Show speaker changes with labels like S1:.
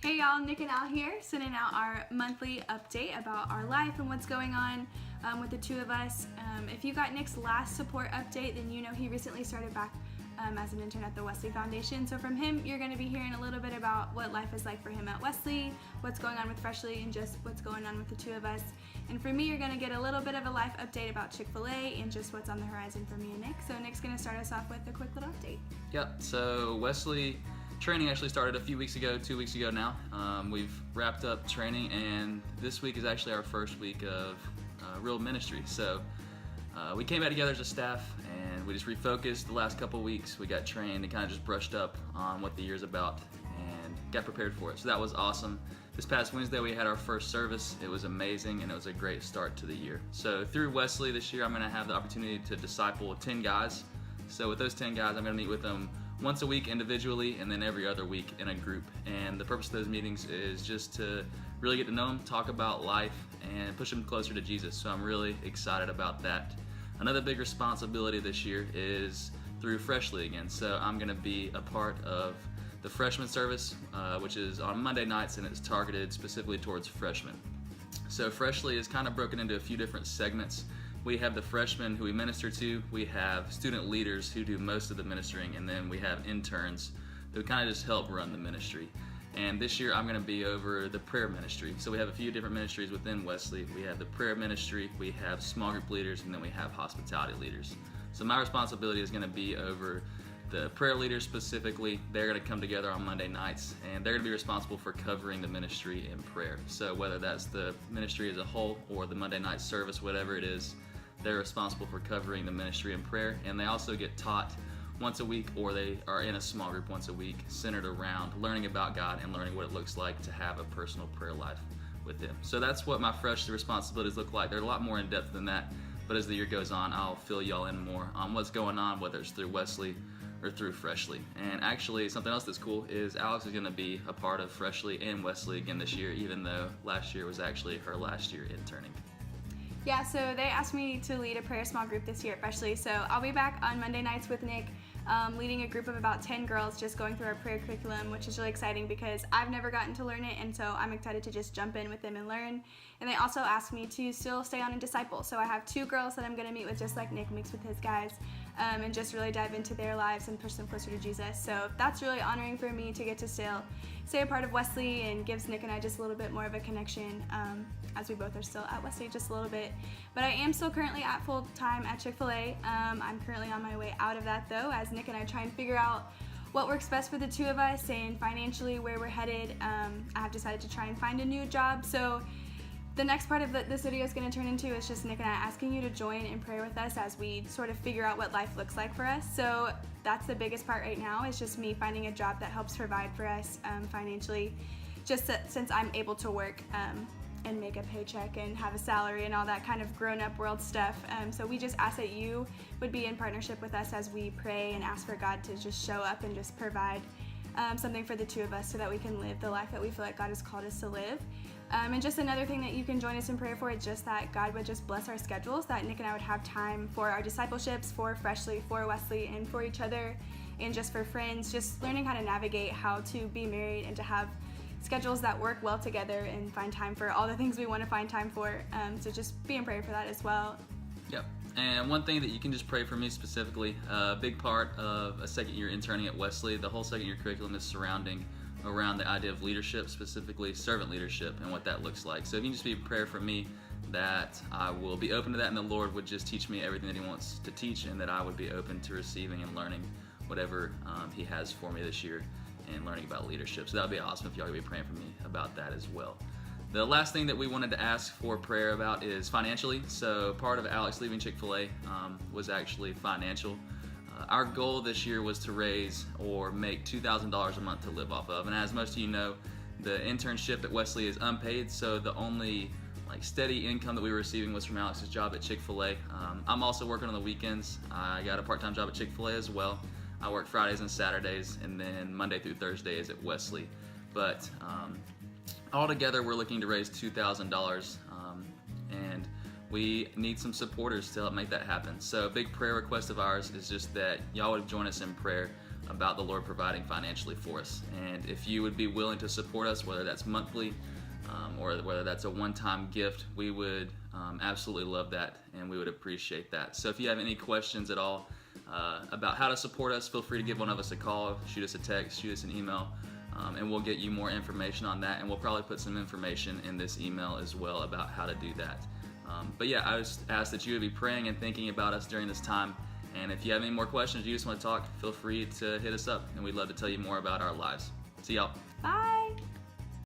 S1: Hey y'all, Nick and Al here, sending out our monthly update about our life and what's going on with the two of us. If you got Nick's last support update, then you know he recently started back as an intern at the Wesley Foundation. So from him, you're going to be hearing a little bit about what life is like for him at Wesley, what's going on with Freshly, and just what's going on with the two of us. And for me, you're going to get a little bit of a life update about Chick-fil-A and just what's on the horizon for me and Nick. So Nick's going to start us off with a quick little update.
S2: Yep, so Wesley training actually started a few weeks ago, 2 weeks ago now. We've wrapped up training, and this week is actually our first week of real ministry. So we came back together as a staff, and we just refocused the last couple of weeks. We got trained and kind of just brushed up on what the year's about and got prepared for it. So that was awesome. This past Wednesday we had our first service. It was amazing, and it was a great start to the year. So through Wesley this year, I'm going to have the opportunity to disciple 10 guys. So with those 10 guys, I'm going to meet with them once a week individually and then every other week in a group. And the purpose of those meetings is just to really get to know them, talk about life, and push them closer to Jesus. So I'm really excited about that. Another big responsibility this year is through Freshly again. So I'm going to be a part of the freshman service, which is on Monday nights, and it's targeted specifically towards freshmen. So Freshly is kind of broken into a few different segments. We have the freshmen who we minister to, we have student leaders who do most of the ministering, and then we have interns who kind of just help run the ministry. And this year I'm going to be over the prayer ministry. So we have a few different ministries within Wesley. We have the prayer ministry, we have small group leaders, and then we have hospitality leaders. So my responsibility is going to be over the prayer leaders specifically. They're going to come together on Monday nights, and they're going to be responsible for covering the ministry in prayer. So whether that's the ministry as a whole or the Monday night service, whatever it is, they're responsible for covering the ministry in prayer. And they also get taught once a week, or they are in a small group once a week, centered around learning about God and learning what it looks like to have a personal prayer life with Him. So that's what my Freshly responsibilities look like. They're a lot more in depth than that, but as the year goes on, I'll fill y'all in more on what's going on, whether it's through Wesley or through Freshly. And actually, something else that's cool is Alex is going to be a part of Freshly and Wesley again this year, even though last year was actually her last year interning.
S1: Yeah, so they asked me to lead a prayer small group this year at Freshly, so I'll be back on Monday nights with Nick, leading a group of about 10 girls just going through our prayer curriculum, which is really exciting because I've never gotten to learn it, and so I'm excited to just jump in with them and learn. And they also asked me to still stay on and disciple, so I have 2 girls that I'm going to meet with just like Nick meets with his guys, and just really dive into their lives and push them closer to Jesus. So that's really honoring for me to get to still stay a part of Wesley, and gives Nick and I just a little bit more of a connection, as we both are still at Wesley just a little bit. But I am still currently at full time at Chick-fil-A. I'm currently on my way out of that though, as Nick and I try and figure out what works best for the two of us and financially where we're headed. I have decided to try and find a new job. So the next part of this video is going to turn into is just Nick and I asking you to join in prayer with us as we sort of figure out what life looks like for us. So that's the biggest part right now, is just me finding a job that helps provide for us financially, just since I'm able to work and make a paycheck and have a salary and all that kind of grown-up world stuff. So we just ask that you would be in partnership with us as we pray and ask for God to just show up and just provide something for the two of us so that we can live the life that we feel like God has called us to live. And just another thing that you can join us in prayer for is just that God would just bless our schedules, that Nick and I would have time for our discipleships, for Freshly, for Wesley, and for each other, and just for friends, just learning how to navigate how to be married and to have schedules that work well together and find time for all the things we want to find time for. So just be in prayer for that as well.
S2: Yep. And one thing that you can just pray for me specifically, a big part of a second year interning at Wesley, the whole second year curriculum is surrounding around the idea of leadership, specifically servant leadership, and what that looks like. So if you can just be in prayer for me that I will be open to that, and the Lord would just teach me everything that He wants to teach, and that I would be open to receiving and learning whatever He has for me this year and learning about leadership. So that would be awesome if y'all could be praying for me about that as well. The last thing that we wanted to ask for prayer about is financially. So part of Alex leaving Chick-fil-A was actually financial. Our goal this year was to raise or make $2,000 a month to live off of. And as most of you know, the internship at Wesley is unpaid, so the only steady income that we were receiving was from Alex's job at Chick-fil-A. I'm also working on the weekends. I got a part-time job at Chick-fil-A as well. I work Fridays and Saturdays, and then Monday through Thursday is at Wesley. But altogether, we're looking to raise $2,000, and we need some supporters to help make that happen. So a big prayer request of ours is just that y'all would join us in prayer about the Lord providing financially for us. And if you would be willing to support us, whether that's monthly or whether that's a one-time gift, we would absolutely love that, and we would appreciate that. So if you have any questions at all about how to support us, feel free to give one of us a call, shoot us a text, shoot us an email, and we'll get you more information on that, and we'll probably put some information in this email as well about how to do that. But yeah, I just ask that you would be praying and thinking about us during this time. And if you have any more questions, you just want to talk, feel free to hit us up, and we'd love to tell you more about our lives. See y'all.
S1: Bye.